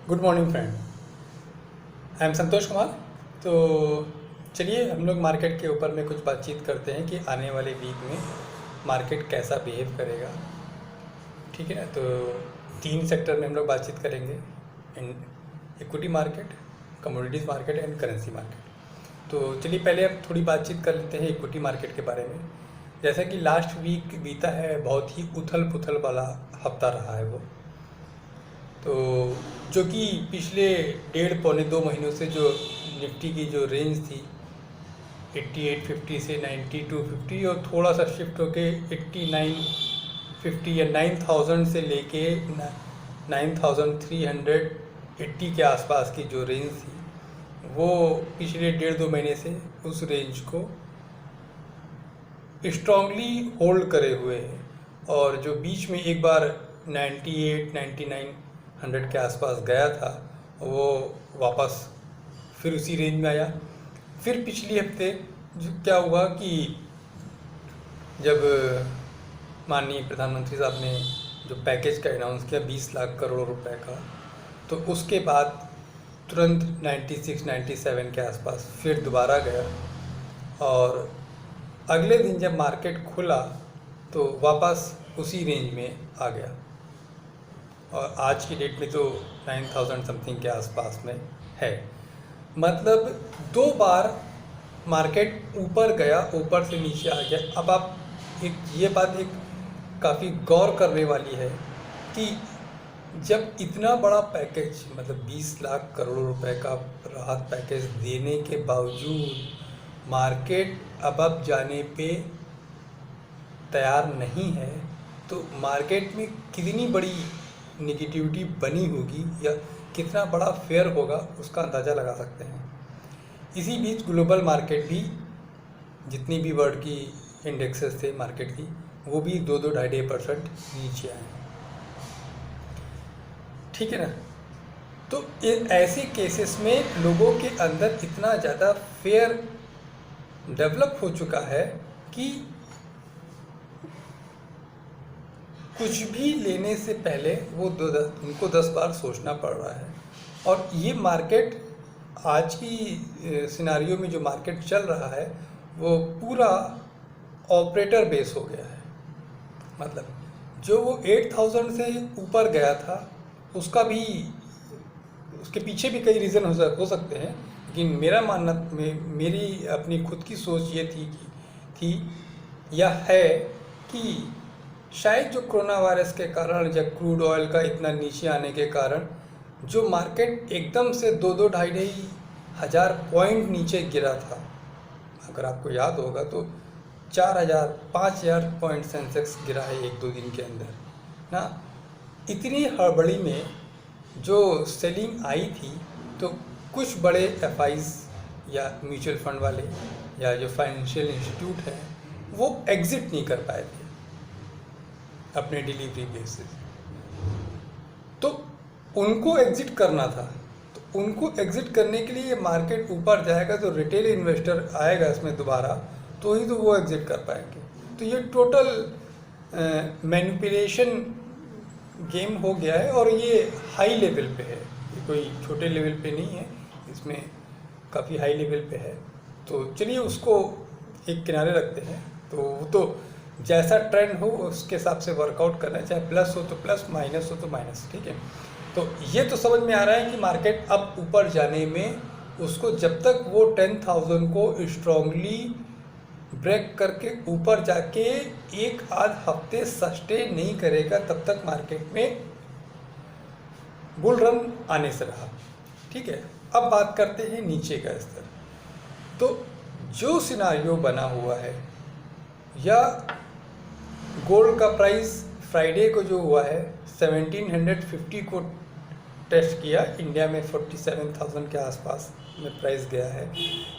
Good morning friend. I am Santosh Kumar. तो चलिए हम लोग मार्केट के ऊपर में कुछ बातचीत करते हैं कि आने वाले वीक में मार्केट कैसा बिहेव करेगा। ठीक है ना। तो 3 सेक्टर में हम लोग बातचीत करेंगे, equity market, commodities market and currency market. तो चलिए पहले अब थोड़ी बातचीत कर लेते हैं इक्विटी मार्केट के बारे में। जैसा कि लास्ट वीक बीता है, बहुत ही उथल पुथल वाला हफ्ता रहा है वो। तो जो कि पिछले 1.5 पौने 2 महीनों से जो निफ्टी की जो रेंज थी 8850 से 9250 और थोड़ा सा शिफ्ट होके 8950 या 9000 से लेके 9380 के आसपास की जो रेंज थी, वो पिछले 1.5-2 महीने से उस रेंज को स्ट्रांगली होल्ड करे हुए है। और जो बीच में एक बार 98-99 के आसपास गया था, वो वापस फिर उसी रेंज में आया। फिर पिछले हफ्ते जो क्या हुआ कि जब माननीय प्रधानमंत्री साहब ने जो पैकेज का अनाउंस किया 20 लाख करोड़ रुपए का, तो उसके बाद तुरंत 96-97 के आसपास फिर दोबारा गया। और अगले दिन जब मार्केट खुला तो वापस उसी रेंज में आ गया और आज की डेट में तो 9000 समथिंग के आसपास में है। मतलब 2 बार मार्केट ऊपर गया, ऊपर से नीचे आ गया। अब आप ये बात काफ़ी गौर करने वाली है कि जब इतना बड़ा पैकेज, मतलब 20 लाख करोड़ रुपए का राहत पैकेज देने के बावजूद मार्केट अब जाने पे तैयार नहीं है, तो मार्केट में कितनी बड़ी निगेटिविटी बनी होगी या कितना बड़ा फेयर होगा उसका अंदाज़ा लगा सकते हैं। इसी बीच ग्लोबल मार्केट भी, जितनी भी वर्ल्ड की इंडेक्सेस थे मार्केट की, वो भी 2-2-2.5% नीचे आए। ठीक है ना। तो ऐसे केसेस में लोगों के अंदर इतना ज़्यादा फेयर डेवलप हो चुका है कि कुछ भी लेने से पहले वो उनको 10 बार सोचना पड़ रहा है। और ये मार्केट आज की सिनारियो में जो मार्केट चल रहा है वो पूरा ऑपरेटर बेस हो गया है। मतलब जो वो 8000 से ऊपर गया था, उसका भी, उसके पीछे भी कई रीज़न हो सकते हैं, लेकिन मेरा मानना, मेरी अपनी खुद की सोच ये थी या है कि शायद जो कोरोना वायरस के कारण या क्रूड ऑयल का इतना नीचे आने के कारण जो मार्केट एकदम से 2-2-2.5 हज़ार पॉइंट नीचे गिरा था, अगर आपको याद होगा तो 4000-5000 पॉइंट सेंसेक्स गिरा है 1-2 दिन के अंदर ना। इतनी हड़बड़ी में जो सेलिंग आई थी, तो कुछ बड़े एफआईज या म्यूचुअल फंड वाले या जो फाइनेंशियल इंस्टीट्यूट हैं, वो एग्ज़िट नहीं कर पाए थे अपने डिलीवरी बेसिस। तो उनको एग्ज़िट करना था, तो उनको एग्ज़िट करने के लिए मार्केट ऊपर जाएगा तो रिटेल इन्वेस्टर आएगा इसमें दोबारा, तो ही तो वो एग्ज़िट कर पाएंगे। तो ये टोटल मैनिपुलेशन गेम हो गया है और ये हाई लेवल पे है, ये कोई छोटे लेवल पे नहीं है, इसमें काफ़ी हाई लेवल पे है। तो चलिए उसको एक किनारे रखते हैं। तो वो तो जैसा ट्रेंड हो उसके हिसाब से वर्कआउट करना है, चाहे प्लस हो तो प्लस, माइनस हो तो माइनस। ठीक है। तो ये तो समझ में आ रहा है कि मार्केट अब ऊपर जाने में उसको, जब तक वो 10,000 को स्ट्रांगली ब्रेक करके ऊपर जाके एक आध हफ्ते सस्टेन नहीं करेगा, तब तक मार्केट में बुल रन आने से रहा। ठीक है। अब बात करते हैं नीचे का स्तर। तो जो सिनारियो बना हुआ है, या गोल्ड का प्राइस फ्राइडे को जो हुआ है 1750 को टेस्ट किया, इंडिया में 47,000 के आसपास में प्राइस गया है,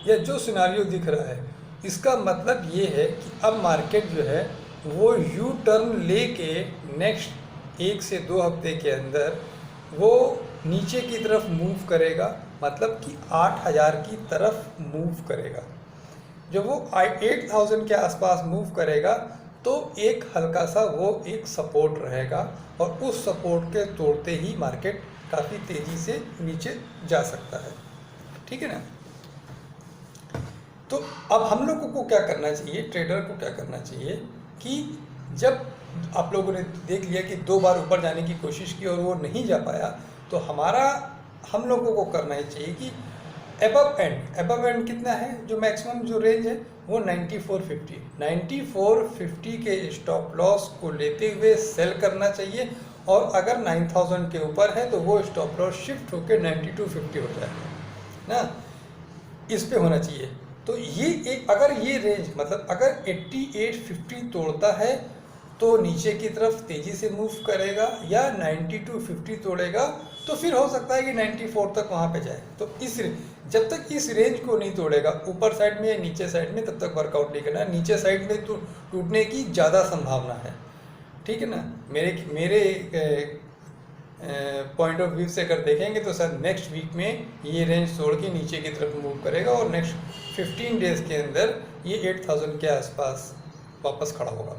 या जो सिनारियो दिख रहा है, इसका मतलब ये है कि अब मार्केट जो है वो यू टर्न लेके नेक्स्ट 1 से 2 हफ्ते के अंदर वो नीचे की तरफ मूव करेगा, मतलब कि 8000 की तरफ मूव करेगा। जब वो 8000 के आसपास मूव करेगा तो एक हल्का सा वो एक सपोर्ट रहेगा, और उस सपोर्ट के तोड़ते ही मार्केट काफ़ी तेज़ी से नीचे जा सकता है। ठीक है ना। तो अब हम लोगों को क्या करना चाहिए, ट्रेडर को क्या करना चाहिए कि जब आप लोगों ने देख लिया कि 2 बार ऊपर जाने की कोशिश की और वो नहीं जा पाया, तो हम लोगों को करना ही चाहिए कि एबव एंड कितना है, जो मैक्सिमम जो रेंज है वो 9450 के स्टॉप लॉस को लेते हुए सेल करना चाहिए। और अगर 9000 के ऊपर है तो वो स्टॉप लॉस शिफ्ट होकर 9250 हो जाएगा ना, इस पे होना चाहिए। तो ये एक, अगर ये रेंज मतलब अगर 8850 तोड़ता है तो नीचे की तरफ तेज़ी से मूव करेगा, या 9250 तोड़ेगा तो फिर हो सकता है कि 94 तक वहाँ पे जाए। तो जब तक इस रेंज को नहीं तोड़ेगा ऊपर साइड में या नीचे साइड में, तब तक वर्कआउट नहीं करना। नीचे साइड में तो टूटने की ज़्यादा संभावना है। ठीक है ना। मेरे पॉइंट ऑफ व्यू से अगर देखेंगे तो सर नेक्स्ट वीक में ये रेंज तोड़ के नीचे की तरफ मूव करेगा और नेक्स्ट 15 डेज़ के अंदर ये 8000 के आसपास वापस खड़ा होगा।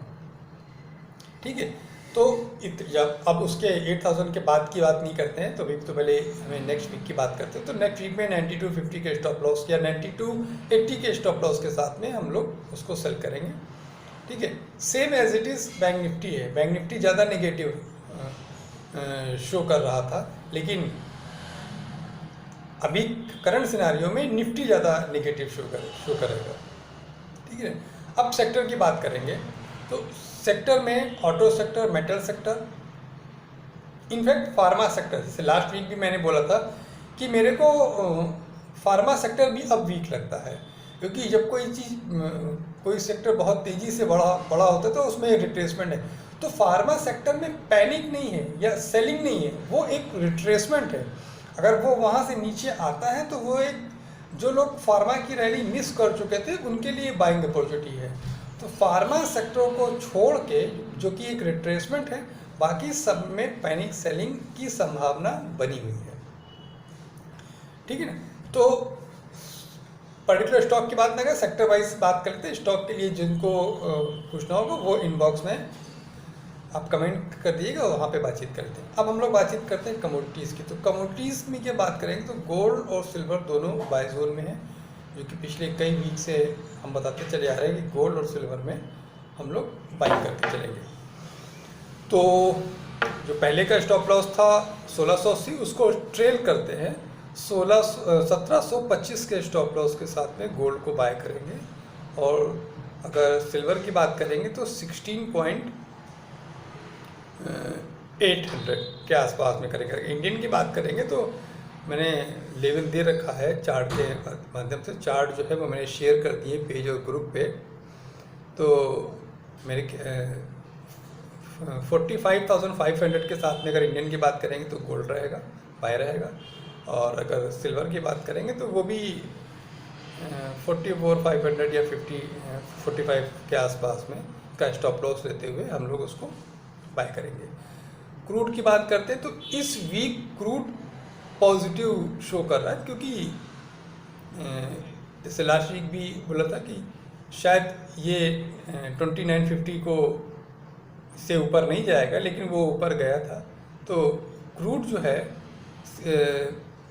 ठीक है। तो जब अब उसके 8000 के बाद की बात नहीं करते हैं, तो अभी तो पहले हमें नेक्स्ट वीक की बात करते हैं। तो नेक्स्ट वीक में 9250 के स्टॉप लॉस या 9280 के स्टॉप लॉस के साथ में हम लोग उसको सेल करेंगे। ठीक है। Same as it is bank Nifty है। बैंक निफ्टी ज़्यादा नेगेटिव शो कर रहा था, लेकिन अभी करंट सिनारियो में निफ्टी ज़्यादा नेगेटिव शो करेगा। ठीक है। अब सेक्टर की बात करेंगे तो सेक्टर में auto sector, metal sector, in fact pharma sector, जैसे लास्ट वीक भी मैंने बोला था कि मेरे को फार्मा सेक्टर भी अब वीक लगता है, क्योंकि जब कोई सेक्टर बहुत तेज़ी से बड़ा होता है तो उसमें रिट्रेसमेंट है। तो फार्मा सेक्टर में पैनिक नहीं है या सेलिंग नहीं है, वो एक रिट्रेसमेंट है। अगर वो वहाँ से नीचे आता है तो वो एक, जो लोग फार्मा की रैली मिस कर चुके थे उनके लिए बाइंग अपॉर्चुनिटी है। तो फार्मा सेक्टरों को छोड़ के, जो कि एक रिट्रेसमेंट है, बाकी सब में पैनिक सेलिंग की संभावना बनी हुई है। ठीक है ना। तो पर्टिकुलर स्टॉक की बात ना करें, सेक्टर वाइज बात करते हैं। स्टॉक के लिए जिनको पूछना होगा वो इनबॉक्स में आप कमेंट कर दिएगा, वहाँ पे बातचीत करते हैं। अब हम लोग बातचीत करते हैं कमोडिटीज़ की। तो कमोडिटीज़ में क्या बात करेंगे तो गोल्ड और सिल्वर दोनों बाय जोन में है, जो कि पिछले कई वीक से हम बताते चले आ रहे हैं कि गोल्ड और सिल्वर में हम लोग बाइंग करते चलेंगे। तो जो पहले का स्टॉप लॉस था 1680, उसको ट्रेल करते हैं 1725 के स्टॉप लॉस के साथ में गोल्ड को बाय करेंगे। और अगर सिल्वर की बात करेंगे तो 16.800 के आसपास में करेंगे। इंडियन की बात करेंगे तो मैंने लेवल दे रखा है चार्ट के माध्यम से। चार्ट जो है वो मैंने शेयर कर दिए पेज और ग्रुप पे। तो मेरे 45,500 के साथ में अगर इंडियन की बात करेंगे तो गोल्ड रहेगा, बाय रहेगा। और अगर सिल्वर की बात करेंगे तो वो भी 44,500 या 45 के आसपास में का स्टॉप लॉस लेते हुए हम लोग उसको बाय करेंगे। क्रूड की बात करते हैं तो इस वीक क्रूड पॉजिटिव शो कर रहा है, क्योंकि जैसे लास्ट वीक भी बोला था कि शायद ये 2950 को से ऊपर नहीं जाएगा, लेकिन वो ऊपर गया था। तो क्रूड जो है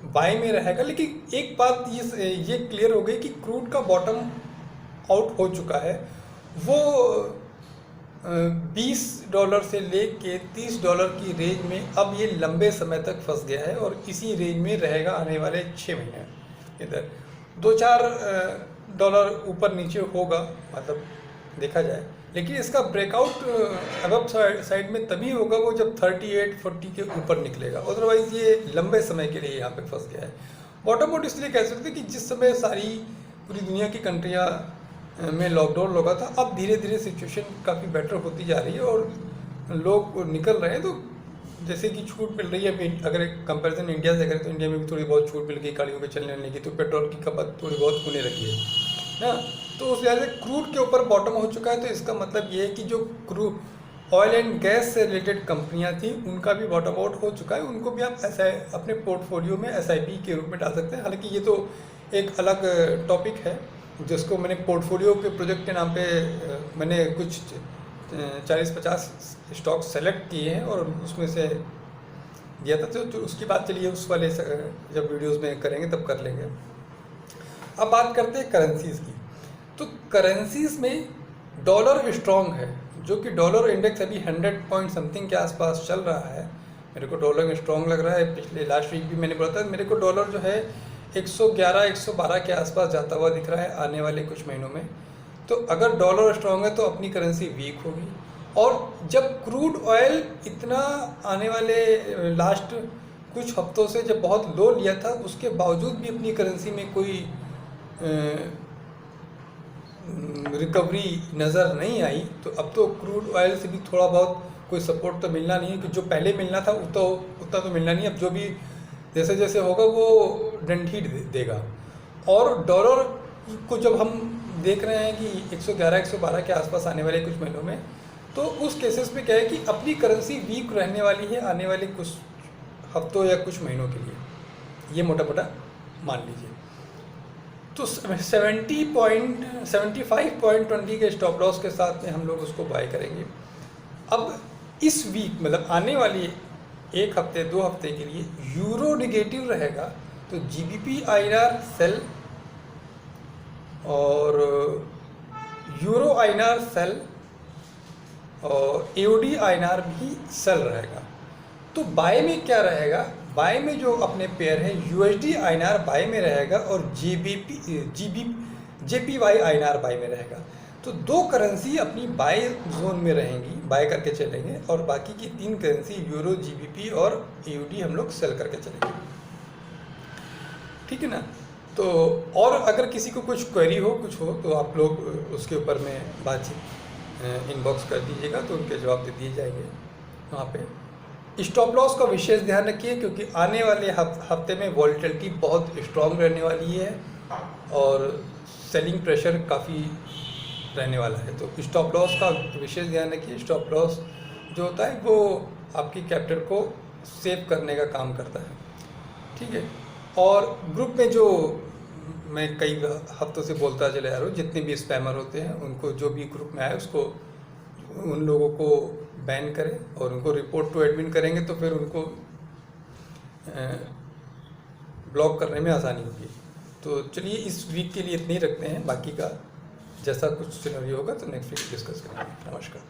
बाय में रहेगा। लेकिन एक बात ये क्लियर हो गई कि क्रूड का बॉटम आउट हो चुका है। वो $20 से लेके $30 की रेंज में अब ये लंबे समय तक फंस गया है और इसी रेंज में रहेगा आने वाले 6 महीने। इधर $2-4 ऊपर नीचे होगा, मतलब देखा जाए, लेकिन इसका ब्रेकआउट अबव साइड में तभी होगा वो जब 38-40 के ऊपर निकलेगा। अदरवाइज ये लंबे समय के लिए यहाँ पे फंस गया है। बॉटम आउट इसलिए कह सकते हैं कि जिस समय सारी पूरी दुनिया की कंट्रियाँ में लॉकडाउन लगा था, अब धीरे धीरे सिचुएशन काफ़ी बेटर होती जा रही है और लोग निकल रहे हैं। तो जैसे कि छूट मिल रही है, अगर एक कंपैरिजन इंडिया से करें तो इंडिया में भी थोड़ी बहुत छूट मिल गई गाड़ियों के चलने लगी, तो पेट्रोल की खपत थोड़ी बहुत होने लगी है ना। तो उस वजह से क्रूड के ऊपर बॉटम हो चुका है। तो इसका मतलब ये है कि जो क्रूड ऑयल एंड गैस से रिलेटेड कंपनियां थी उनका भी बॉटम आउट हो चुका है। उनको भी आप अपने पोर्टफोलियो में SIP के रूप में डाल सकते हैं। हालांकि ये तो एक अलग टॉपिक है जिसको मैंने पोर्टफोलियो के प्रोजेक्ट के नाम पे मैंने कुछ 40-50 स्टॉक सेलेक्ट किए हैं और उसमें से दिया था, तो उसकी बात चलिए उस वाले जब वीडियोस में करेंगे तब कर लेंगे। अब बात करते हैं करेंसीज़ की। तो करेंसीज़ में डॉलर स्ट्रॉन्ग है, जो कि डॉलर इंडेक्स अभी 100 पॉइंट समथिंग के आसपास चल रहा है। मेरे को डॉलर स्ट्रॉन्ग लग रहा है। पिछले लास्ट वीक भी मैंने बोला था, मेरे को डॉलर जो है 111 112 के आसपास जाता हुआ दिख रहा है आने वाले कुछ महीनों में। तो अगर डॉलर स्ट्रॉन्ग है तो अपनी करेंसी वीक होगी। और जब क्रूड ऑयल इतना आने वाले लास्ट कुछ हफ्तों से जब बहुत लो लिया था, उसके बावजूद भी अपनी करेंसी में कोई रिकवरी नज़र नहीं आई। तो अब तो क्रूड ऑयल से भी थोड़ा बहुत कोई सपोर्ट तो मिलना नहीं है, कि जो पहले मिलना था उतना तो मिलना नहीं। अब जो भी जैसे जैसे होगा वो डंडी देगा। और डॉलर को जब हम देख रहे हैं कि 111 112 के आसपास आने वाले कुछ महीनों में, तो उस केसेस में क्या है कि अपनी करेंसी वीक रहने वाली है आने वाले कुछ हफ्तों या कुछ महीनों के लिए, ये मोटा मोटा मान लीजिए। तो 75.20 के स्टॉप लॉस के साथ में हम लोग उसको बाय करेंगे। अब इस वीक मतलब आने वाली एक हफ्ते 2 हफ्ते के लिए यूरो निगेटिव रहेगा, तो जीबीपी आईएनआर सेल और यूरो आईएनआर सेल और एओडी आईएनआर भी सेल रहेगा। तो बाय में क्या रहेगा, बाय में जो अपने पेयर है यूएसडी आईएनआर बाय में रहेगा और जेपीवाई आईएनआर बाय में रहेगा। तो 2 करेंसी अपनी बाय जोन में रहेंगी, बाय करके चलेंगे, और बाकी की 3 करेंसी यूरो, जीबीपी और एयूडी हम लोग सेल करके चलेंगे। ठीक है ना। तो और अगर किसी को कुछ क्वेरी हो कुछ हो तो आप लोग उसके ऊपर में बातचीत इनबॉक्स कर दीजिएगा, तो उनके जवाब दे दिए जाएंगे वहाँ पे। स्टॉप लॉस का विशेष ध्यान रखिए, क्योंकि आने वाले हफ्ते में वॉलेटिलिटी बहुत स्ट्रॉन्ग रहने वाली है और सेलिंग प्रेशर काफ़ी रहने वाला है। तो स्टॉप लॉस का विशेष ध्यान रखिए। स्टॉप लॉस जो होता है वो आपकी कैपिटल को सेव करने का काम करता है। ठीक है। और ग्रुप में जो मैं कई हफ्तों से बोलता चला जा रहा हूँ, जितने भी स्पैमर होते हैं उनको, जो भी ग्रुप में आए उसको, उन लोगों को बैन करें और उनको रिपोर्ट टू एडमिन करेंगे तो फिर उनको ब्लॉक करने में आसानी होगी। तो चलिए इस वीक के लिए इतने ही रखते हैं, बाकी का जैसा कुछ सिनेरियो होगा तो नेक्स्ट वीक डिस्कस करेंगे। नमस्कार।